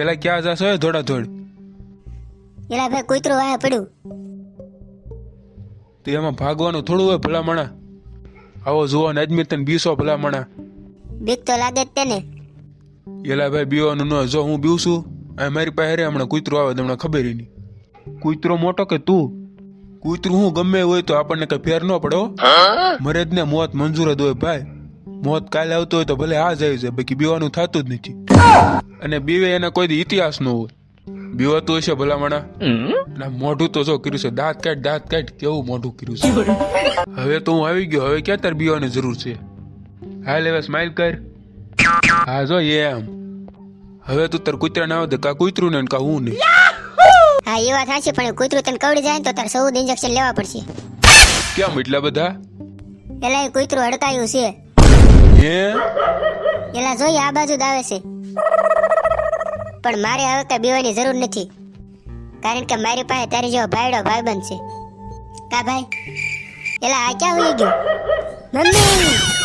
એલા ક્યાં જાશો થોડા થોડ? એલા ભાઈ કૂતરું વાહે પડ્યું. તો એમાં ભાગવાનું થોડું હોય ભલામણા. આવો જુવાન આદમી તને બીસો ભલામણા. બીક તો લાગે જ તેને. એલા ભાઈ બીવાનું ન. જો હું બીવ છું આ મારી પાસે રે હમણાં કૂતરું આવે તમને ખબર નહીં. કૂતરો મોટો કે તું? કૂતરું હું ગમે હોય તો આપણને કઈ ફેર ન પડે હો. મરે જ ને મોત મંજૂર જ હોય ભાઈ. મોત કાલે આવતો હોય તો ભલે આ જાય છે, બાકી બીવાનું થતું જ નથી. અને બીવે એને કોઈ દી ઇતિહાસ ન હોય. બીવાતું હશે ભલામણા. ના મોઢું તો જો કર્યું છે, દાંત કાઢ કેવું મોઢું કર્યું છે. હવે તો હું આવી ગયો, હવે ક્યાં તાર બીવાની જરૂર છે? હાલ હવે સ્માઈલ કર. હા જો એમ. હવે તું તાર કૂતરા ના આવે તો કા કૂતરું ને કા હું નહીં. હા એ વાત સાચી, પણ કૂતરું તને કવડી જાય ને તો તારે 14 ઇન્જેક્શન લેવા પડશે. કેમ એટલા બધા? એલા એ કૂતરું હડકાયું છે. હે એલા જોઈએ આ બાજુ જ આવે છે. પણ મારે હવે કઈ બીવાની જરૂર નથી, કારણ કે મારી પાસે તારી જેવો ભાઈડો ભાઈબંધ છે. કા ભાઈ? એલા આ ક્યાં ઉઈ ગયો? મમ્મી